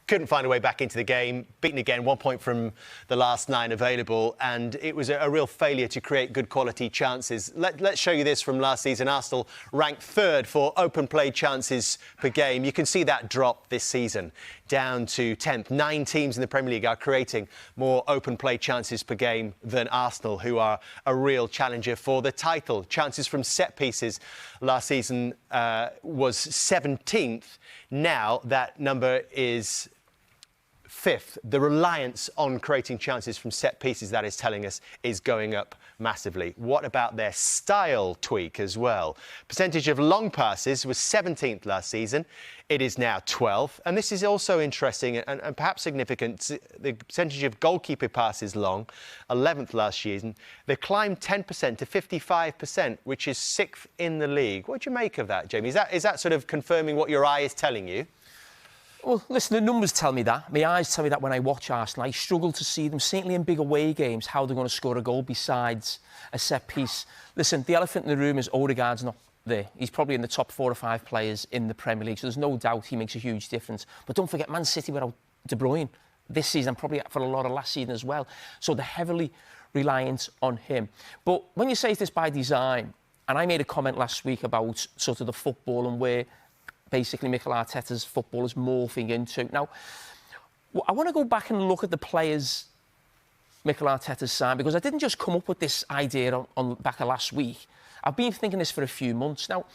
couldn't find a way back into the game, beaten again, 1 point from the last 9 available, and it was a real failure to create good quality chances. Let's show you this from last season. Arsenal ranked 3rd for open play chances per game. You can see that drop this season down to 10th. 9 teams in the Premier League are creating more open play chances per game than Arsenal, who are a real challenger for the title. Chances from set pieces last season was 17th. Now that number is 5th. The reliance on creating chances from set pieces, that is telling us, is going up massively. What about their style tweak as well? Percentage of long passes was 17th last season. It is now 12th. And this is also interesting and perhaps significant. The percentage of goalkeeper passes long, 11th last season. They climbed 10% to 55%, which is 6th in the league. What do you make of that, Jamie? Is that sort of confirming what your eye is telling you? Well, listen, the numbers tell me that. My eyes tell me that when I watch Arsenal. I struggle to see them, certainly in big away games, how they're going to score a goal besides a set piece. Listen, the elephant in the room is Odegaard's not there. He's probably in the top 4 or 5 players in the Premier League, so there's no doubt he makes a huge difference. But don't forget, Man City without De Bruyne this season, and probably for a lot of last season as well. So they're heavily reliant on him. But when you say this by design, and I made a comment last week about sort of the football and where basically Mikel Arteta's football is morphing into. Now, I want to go back and look at the players Mikel Arteta's signed, because I didn't just come up with this idea on back of last week. I've been thinking this for a few months. Now,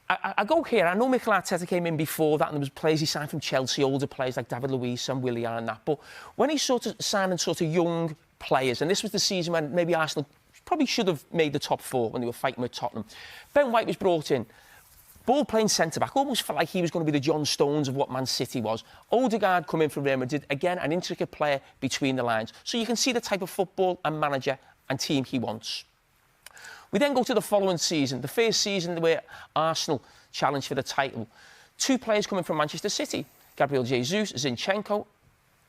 I go here. I know Mikel Arteta came in before that, and there was players he signed from Chelsea, older players like David Luiz and Willian and that. But when he's sort of signing sort of young players, and this was the season when maybe Arsenal probably should have made the top 4 when they were fighting with Tottenham. Ben White was brought in. Ball playing centre-back, almost felt like he was going to be the John Stones of what Man City was. Odegaard coming from Real Madrid, again, an intricate player between the lines. So you can see the type of football and manager and team he wants. We then go to the following season, the first season where Arsenal challenged for the title. 2 players coming from Manchester City, Gabriel Jesus, Zinchenko,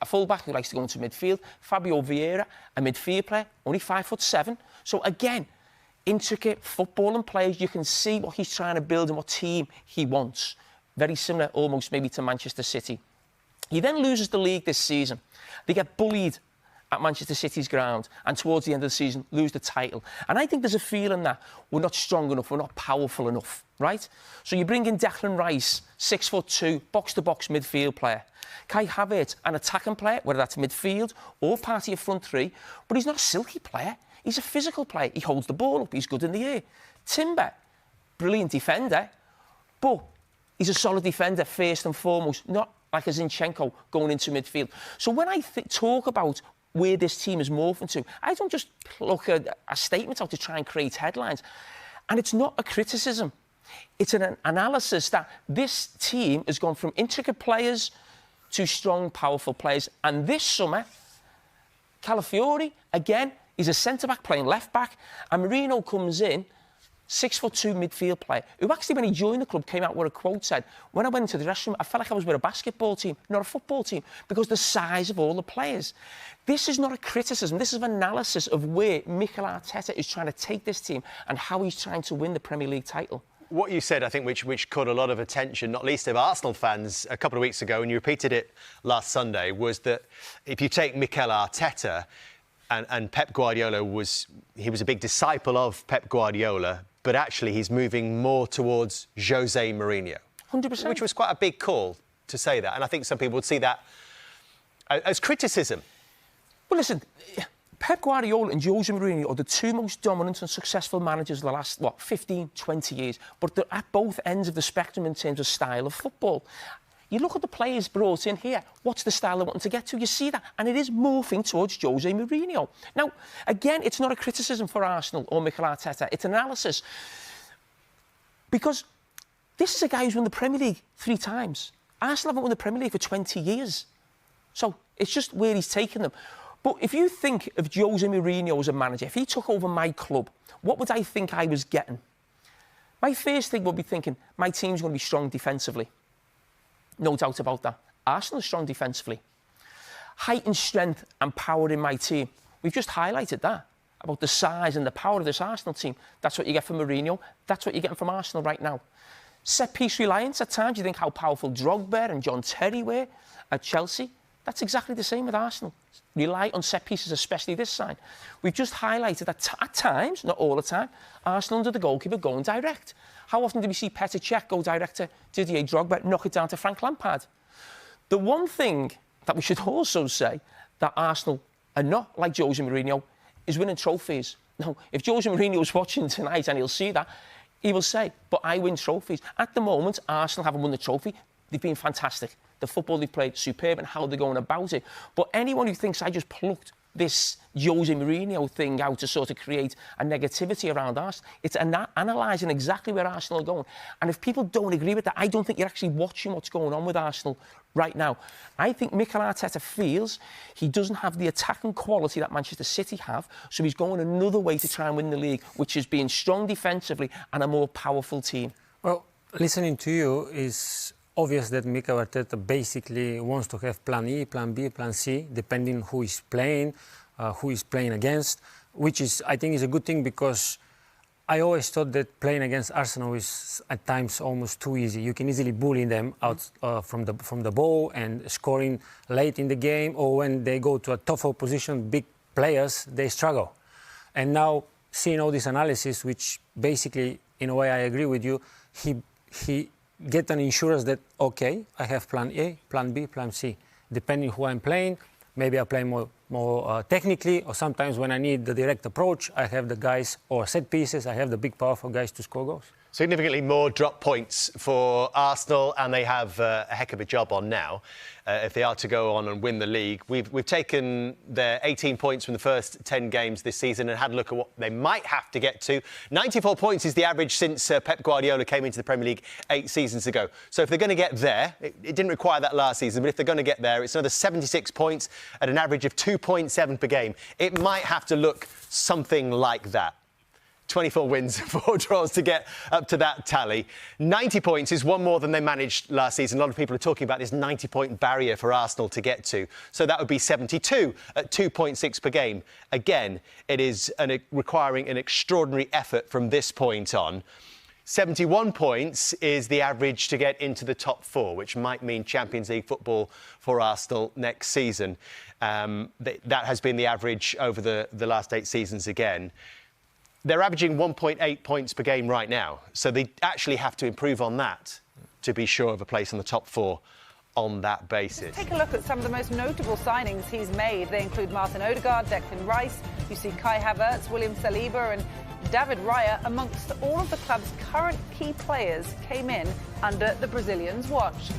a full-back who likes to go into midfield, Fabio Vieira, a midfield player, only 5'7". So again, intricate football and players. You can see what he's trying to build and what team he wants. Very similar almost maybe to Manchester City. He then loses the league this season. They get bullied at Manchester City's ground, and towards the end of the season lose the title. And I think there's a feeling that we're not strong enough, we're not powerful enough, right? So you bring in Declan Rice, 6'2", box-to-box midfield player. Kai Havertz, an attacking player, whether that's midfield or part of your front 3, but he's not a silky player. He's a physical player. He holds the ball up. He's good in the air. Timber, brilliant defender, but he's a solid defender first and foremost, not like a Zinchenko going into midfield. So when I talk about where this team is morphing to, I don't just look at a statement out to try and create headlines. And it's not a criticism. It's an analysis that this team has gone from intricate players to strong, powerful players. And this summer, Calafiori, again, he's a centre-back playing left-back, and Mourinho comes in, 6'2" midfield player, who actually, when he joined the club, came out with a quote said, when I went into the dressing room, I felt like I was with a basketball team, not a football team, because the size of all the players. This is not a criticism. This is an analysis of where Mikel Arteta is trying to take this team and how he's trying to win the Premier League title. What you said, I think, which caught a lot of attention, not least of Arsenal fans, a couple of weeks ago, and you repeated it last Sunday, was that if you take Mikel Arteta, and Pep Guardiola was a big disciple of Pep Guardiola, but actually he's moving more towards Jose Mourinho. 100%. Which was quite a big call to say that. And I think some people would see that as criticism. Well, listen, Pep Guardiola and Jose Mourinho are the 2 most dominant and successful managers of the last, 15, 20 years. But they're at both ends of the spectrum in terms of style of football. You look at the players brought in here. What's the style they want to get to? You see that. And it is morphing towards Jose Mourinho. Now, again, it's not a criticism for Arsenal or Mikel Arteta. It's analysis. Because this is a guy who's won the Premier League 3 times. Arsenal haven't won the Premier League for 20 years. So it's just where he's taken them. But if you think of Jose Mourinho as a manager, if he took over my club, what would I think I was getting? My first thing would be thinking, my team's going to be strong defensively. No doubt about that. Arsenal is strong defensively. Height and strength and power in my team. We've just highlighted that, about the size and the power of this Arsenal team. That's what you get from Mourinho. That's what you're getting from Arsenal right now. Set-piece reliance at times. You think how powerful Drogba and John Terry were at Chelsea. That's exactly the same with Arsenal. Rely on set-pieces, especially this side. We've just highlighted that at times, not all the time, Arsenal under the goalkeeper going direct. How often do we see Petr Cech go direct to Didier Drogba, knock it down to Frank Lampard? The one thing that we should also say that Arsenal are not like Jose Mourinho is winning trophies. Now, if Jose Mourinho was watching tonight and he'll see that, he will say, but I win trophies. At the moment, Arsenal haven't won the trophy. They've been fantastic. The football they've played, superb, and how they're going about it. But anyone who thinks I just plucked this Jose Mourinho thing out to sort of create a negativity around Arsenal, it's analysing exactly where Arsenal are going. And if people don't agree with that, I don't think you're actually watching what's going on with Arsenal right now. I think Mikel Arteta feels he doesn't have the attacking quality that Manchester City have, so he's going another way to try and win the league, which is being strong defensively and a more powerful team. Well, listening to you is obvious that Mikel Arteta basically wants to have plan E, plan B, plan C, depending who is playing against, which is, I think, is a good thing, because I always thought that playing against Arsenal is at times almost too easy. You can easily bully them out from the ball, and scoring late in the game, or when they go to a tough opposition, big players, they struggle. And now seeing all this analysis, which basically, in a way, I agree with you, he get an insurance that, okay, I have plan A, plan B, plan C. Depending who I'm playing, maybe I play more technically, or sometimes when I need the direct approach, I have the guys, or set pieces, I have the big powerful guys to score goals. Significantly more drop points for Arsenal, and they have a heck of a job on now if they are to go on and win the league. We've taken their 18 points from the first 10 games this season and had a look at what they might have to get to. 94 points is the average since Pep Guardiola came into the Premier League 8 seasons ago. So if they're going to get there, it didn't require that last season, but if they're going to get there, it's another 76 points at an average of 2.7 per game. It might have to look something like that. 24 wins, 4 draws to get up to that tally. 90 points is one more than they managed last season. A lot of people are talking about this 90-point barrier for Arsenal to get to. So that would be 72 at 2.6 per game. Again, it is requiring an extraordinary effort from this point on. 71 points is the average to get into the top 4, which might mean Champions League football for Arsenal next season. That has been the average over the last 8 seasons again. They're averaging 1.8 points per game right now, so they actually have to improve on that to be sure of a place in the top 4 on that basis. Let's take a look at some of the most notable signings he's made. They include Martin Odegaard, Declan Rice, you see Kai Havertz, William Saliba and David Raya, amongst all of the club's current key players, came in under the Brazilian's watch.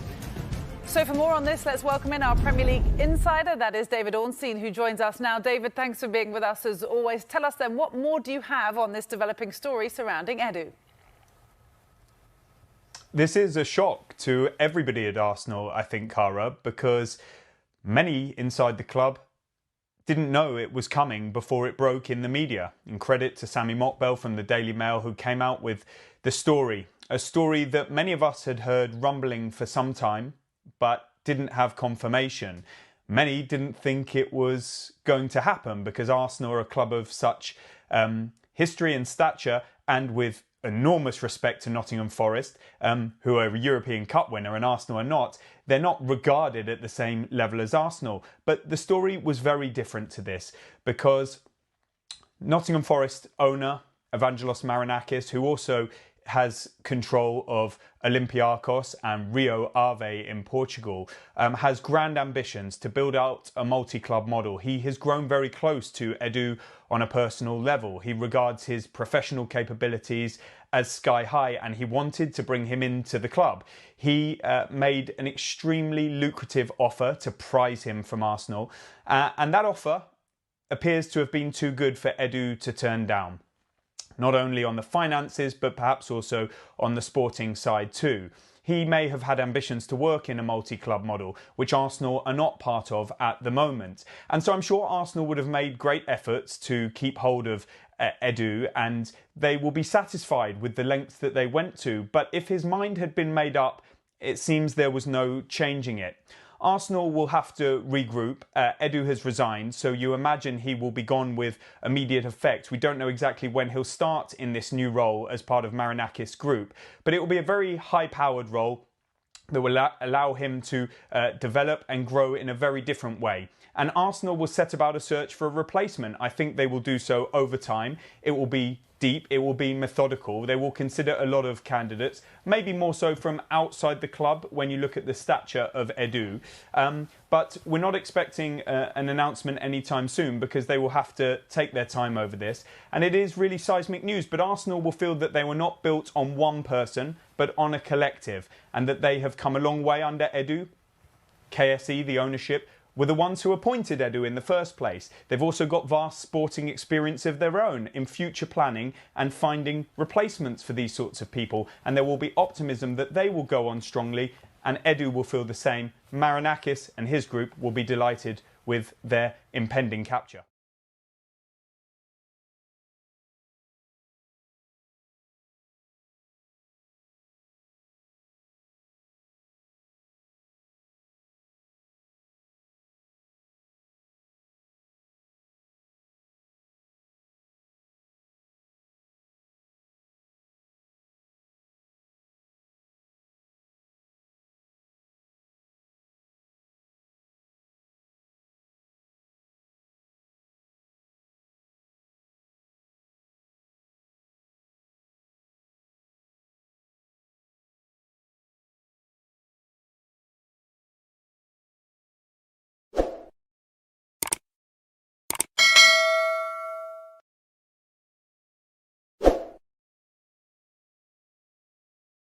So for more on this, let's welcome in our Premier League insider, that is David Ornstein, who joins us now. David, thanks for being with us as always. Tell us then, what more do you have on this developing story surrounding Edu? This is a shock to everybody at Arsenal, I think, Cara, because many inside the club didn't know it was coming before it broke in the media. In credit to Sammy Mockbell from the Daily Mail, who came out with the story, a story that many of us had heard rumbling for some time, but didn't have confirmation. Many didn't think it was going to happen because Arsenal are a club of such history and stature, and with enormous respect to Nottingham Forest, who are a European Cup winner and Arsenal are not. They're not regarded at the same level as Arsenal. But the story was very different to this, because Nottingham Forest owner Evangelos Marinakis, who also has control of Olympiacos and Rio Ave in Portugal, has grand ambitions to build out a multi-club model. He has grown very close to Edu on a personal level. He regards his professional capabilities as sky high, and he wanted to bring him into the club. He made an extremely lucrative offer to prize him from Arsenal, and that offer appears to have been too good for Edu to turn down. Not only on the finances, but perhaps also on the sporting side too. He may have had ambitions to work in a multi-club model, which Arsenal are not part of at the moment. And so I'm sure Arsenal would have made great efforts to keep hold of Edu, and they will be satisfied with the lengths that they went to. But if his mind had been made up, it seems there was no changing it. Arsenal will have to regroup. Edu has resigned, so you imagine he will be gone with immediate effect. We don't know exactly when he'll start in this new role as part of Marinakis' group, but it will be a very high-powered role that will allow him to develop and grow in a very different way. And Arsenal will set about a search for a replacement. I think they will do so over time. It will be deep, it will be methodical. They will consider a lot of candidates, maybe more so from outside the club when you look at the stature of Edu. But we're not expecting an announcement anytime soon because they will have to take their time over this. And it is really seismic news, but Arsenal will feel that they were not built on one person, but on a collective, and that they have come a long way under Edu. KSE, the ownership, were the ones who appointed Edu in the first place. They've also got vast sporting experience of their own in future planning and finding replacements for these sorts of people. And there will be optimism that they will go on strongly, and Edu will feel the same. Marinakis and his group will be delighted with their impending capture.